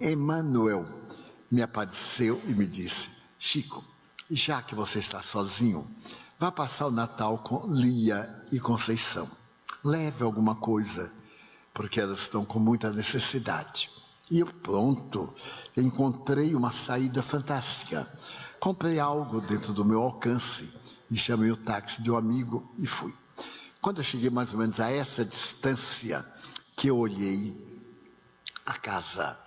Emmanuel me apareceu e me disse: Chico, já que você está sozinho, vá passar o Natal com Lia e Conceição. Leve alguma coisa, porque elas estão com muita necessidade. E eu, pronto, encontrei uma saída fantástica. Comprei algo dentro do meu alcance e chamei o táxi de um amigo e fui. Quando eu cheguei mais ou menos a essa distância, que eu olhei, a casa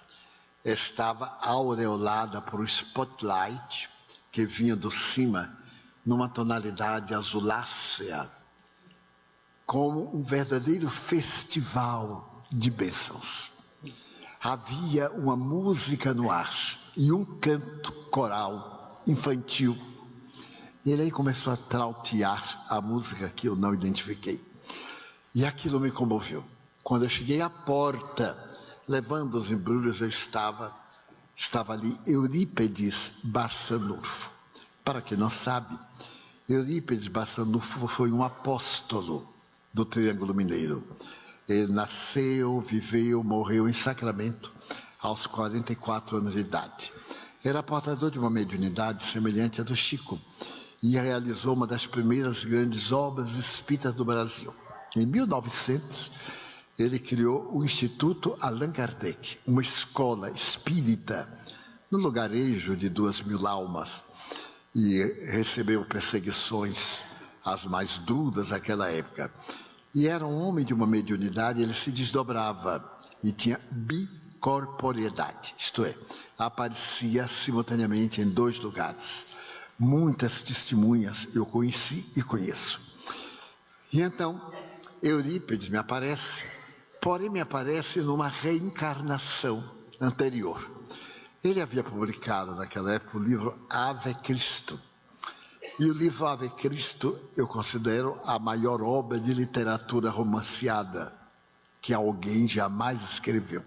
estava aureolada por um spotlight que vinha do cima numa tonalidade azulácea, como um verdadeiro festival de bênçãos. Havia uma música no ar e um canto coral infantil. Ele aí começou a trautear a música que eu não identifiquei. E aquilo me comoveu. Quando eu cheguei à porta, levando os embrulhos, estava ali Eurípedes Barçanufo. Para quem não sabe, Eurípedes Barçanufo foi um apóstolo do Triângulo Mineiro. Ele nasceu, viveu, morreu em Sacramento aos 44 anos de idade. Era portador de uma mediunidade semelhante à do Chico e realizou uma das primeiras grandes obras espíritas do Brasil. Em 1900, ele criou o Instituto Allan Kardec, uma escola espírita no lugarejo de 2.000 almas, e recebeu perseguições as mais duras naquela época. E era um homem de uma mediunidade, ele se desdobrava e tinha bicorporeidade, isto é, aparecia simultaneamente em 2 lugares. Muitas testemunhas eu conheci e conheço. E então, Eurípides me aparece, porém me aparece numa reencarnação anterior. Ele havia publicado naquela época o livro Ave Cristo. E o livro Ave Cristo eu considero a maior obra de literatura romanceada que alguém jamais escreveu.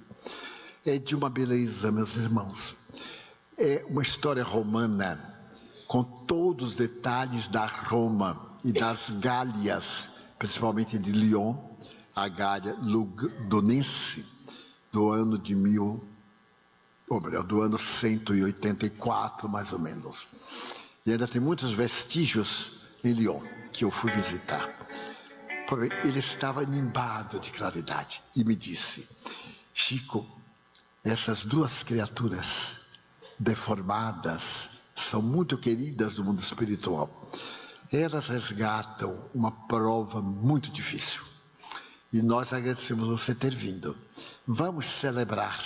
É de uma beleza, meus irmãos. É uma história romana com todos os detalhes da Roma e das Gálias, principalmente de Lyon, a Gália Lugdunense, do ano 184, mais ou menos. E ainda tem muitos vestígios em Lyon, que eu fui visitar. Porém, ele estava nimbado de claridade e me disse: Chico, essas 2 criaturas deformadas são muito queridas do mundo espiritual. Elas resgatam uma prova muito difícil. E nós agradecemos você ter vindo. Vamos celebrar,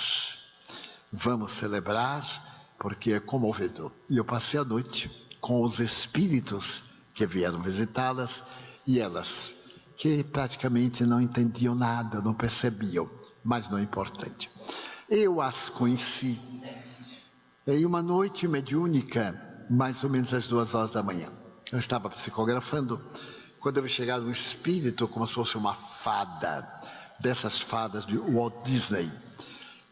porque é comovedor. E eu passei a noite com os espíritos que vieram visitá-las e elas, que praticamente não entendiam nada, não percebiam, mas não é importante. Eu as conheci em uma noite mediúnica, mais ou menos às 2 horas da manhã. Eu estava psicografando, quando eu vi chegar um espírito como se fosse uma fada, dessas fadas de Walt Disney.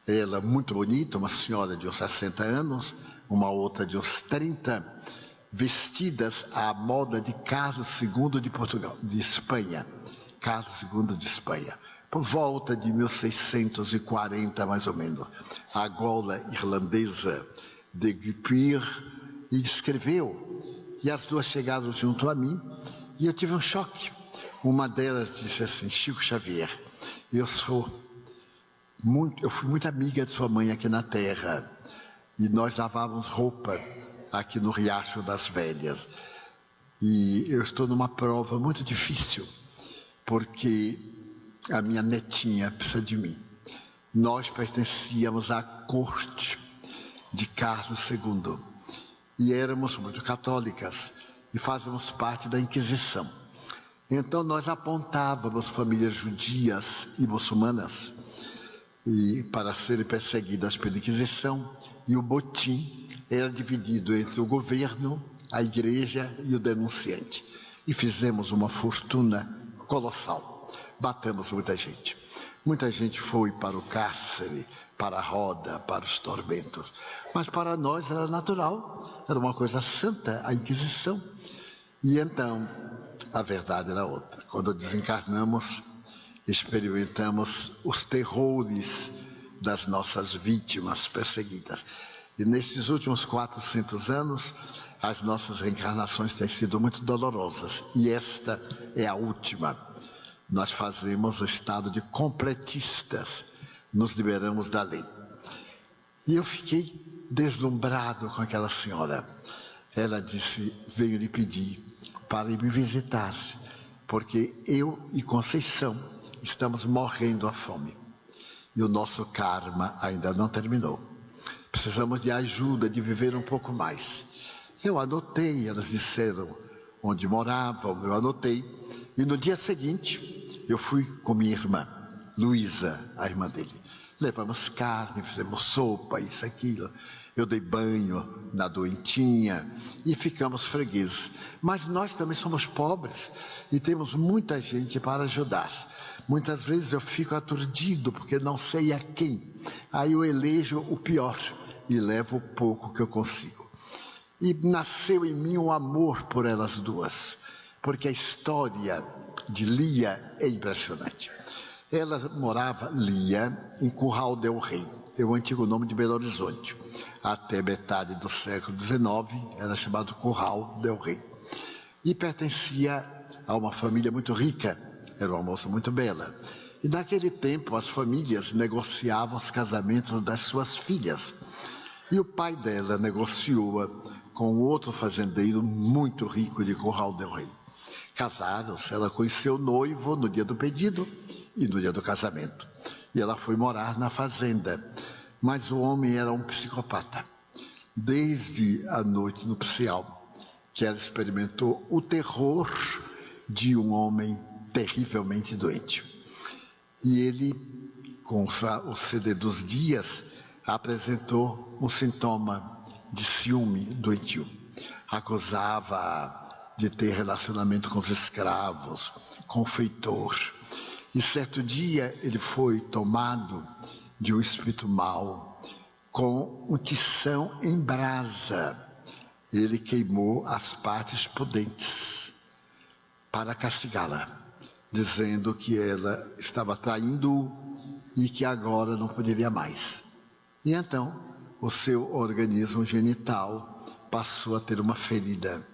Ela muito bonita, uma senhora de uns 60 anos, uma outra de uns 30, vestidas à moda de Carlos II de Portugal, de Espanha. Carlos II de Espanha. Por volta de 1640, mais ou menos. A gola irlandesa de Guipir, e escreveu. E as 2 chegaram junto a mim, e eu tive um choque. Uma delas disse assim: Chico Xavier, eu fui muito amiga de sua mãe aqui na Terra, e nós lavávamos roupa aqui no Riacho das Velhas. E eu estou numa prova muito difícil, porque a minha netinha precisa de mim. Nós pertencíamos à corte de Carlos II e éramos muito católicas e fazíamos parte da Inquisição. Então nós apontávamos famílias judias e muçulmanas para serem perseguidas pela Inquisição, e o botim era dividido entre o governo, a igreja e o denunciante. E fizemos uma fortuna colossal. Matamos muita gente. Muita gente foi para o cárcere, para a roda, para os tormentos. Mas para nós era natural, era uma coisa santa, a Inquisição. E então, a verdade era outra. Quando desencarnamos, experimentamos os terrores das nossas vítimas perseguidas. E nesses últimos 400 anos, as nossas reencarnações têm sido muito dolorosas. E esta é a última. Nós fazemos o estado de completistas, nos liberamos da lei. E eu fiquei deslumbrado com aquela senhora. Ela disse, venho lhe pedir para ir me visitar, porque eu e Conceição estamos morrendo à fome. E o nosso karma ainda não terminou. Precisamos de ajuda, de viver um pouco mais. Eu anotei, elas disseram onde moravam, eu anotei. E no dia seguinte, eu fui com minha irmã, Luísa, a irmã dele. Levamos carne, fizemos sopa, isso, aquilo. Eu dei banho na doentinha e ficamos fregueses. Mas nós também somos pobres e temos muita gente para ajudar. Muitas vezes eu fico aturdido porque não sei a quem. Aí eu elejo o pior e levo o pouco que eu consigo. E nasceu em mim um amor por elas duas, porque a história de Lia é impressionante. Ela morava, Lia, em Curral del Rei, é o antigo nome de Belo Horizonte. Até metade do século XIX era chamado Curral del Rei. E pertencia a uma família muito rica, era uma moça muito bela. E naquele tempo as famílias negociavam os casamentos das suas filhas. E o pai dela negociou com outro fazendeiro muito rico de Curral del Rei. Casaram-se, ela conheceu o noivo no dia do pedido e no dia do casamento. E ela foi morar na fazenda. Mas o homem era um psicopata. Desde a noite nupcial, que ela experimentou o terror de um homem terrivelmente doente. E ele, com o ceder dos dias, apresentou um sintoma de ciúme doentio. Acusava de ter relacionamento com os escravos, com o feitor. E certo dia ele foi tomado de um espírito mau, com um tição em brasa. Ele queimou as partes pudentes para castigá-la, dizendo que ela estava traindo-o e que agora não poderia mais. E então o seu organismo genital passou a ter uma ferida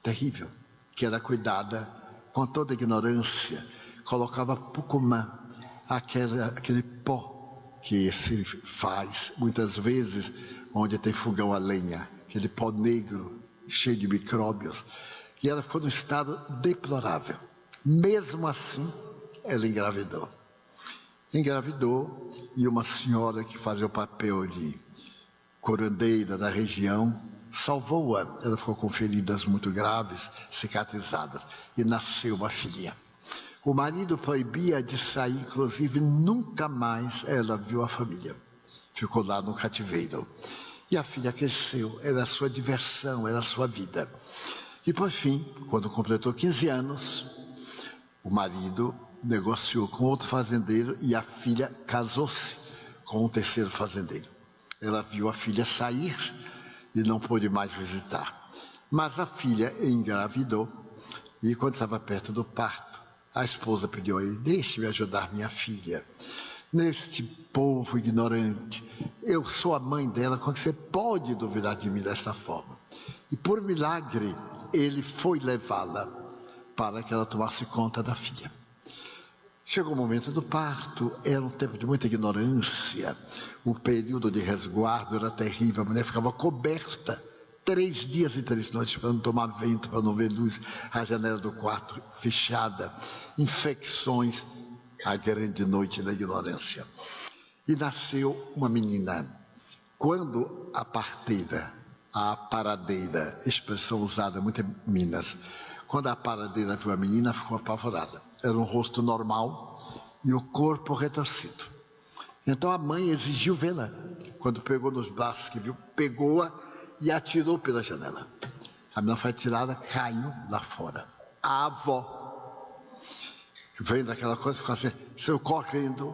terrível, que era cuidada com toda ignorância. Colocava pucumã, aquele pó que se faz muitas vezes onde tem fogão a lenha, aquele pó negro cheio de micróbios. E ela ficou num estado deplorável. Mesmo assim, ela engravidou. Engravidou e uma senhora que fazia o papel de curandeira da região salvou-a. Ela ficou com feridas muito graves, cicatrizadas, e nasceu uma filhinha. O marido proibia de sair, inclusive nunca mais ela viu a família. Ficou lá no cativeiro. E a filha cresceu, era a sua diversão, era a sua vida. E por fim, quando completou 15 anos, o marido negociou com outro fazendeiro e a filha casou-se com um terceiro fazendeiro. Ela viu a filha sair e não pôde mais visitar. Mas a filha engravidou e quando estava perto do parto, a esposa pediu a ele, deixe-me ajudar minha filha. Neste povo ignorante, eu sou a mãe dela, como você pode duvidar de mim dessa forma? E por milagre, ele foi levá-la para que ela tomasse conta da filha. Chegou o momento do parto, era um tempo de muita ignorância, o período de resguardo era terrível, a mulher ficava coberta 3 dias e 3 noites para não tomar vento, para não ver luz, a janela do quarto fechada, infecções, a grande noite da ignorância. E nasceu uma menina. Quando a parteira, a paradeira, expressão usada muito em Minas, quando a paradeira viu a menina, ficou apavorada. Era um rosto normal e o corpo retorcido. Então a mãe exigiu vê-la. Quando pegou nos braços que viu, pegou-a e atirou pela janela. A menina foi atirada, caiu lá fora. A avó, vendo aquela coisa, ficou assim, saiu correndo,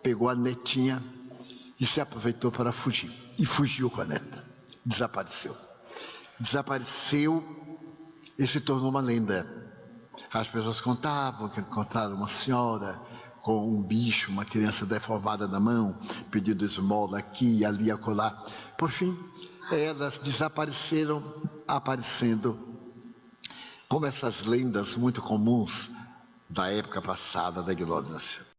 pegou a netinha e se aproveitou para fugir. E fugiu com a neta. Desapareceu. Desapareceu e se tornou uma lenda. As pessoas contavam que encontraram uma senhora com um bicho, uma criança deformada na mão, pedindo esmola aqui e ali, acolá. Por fim, elas desapareceram, aparecendo como essas lendas muito comuns da época passada da ignorância.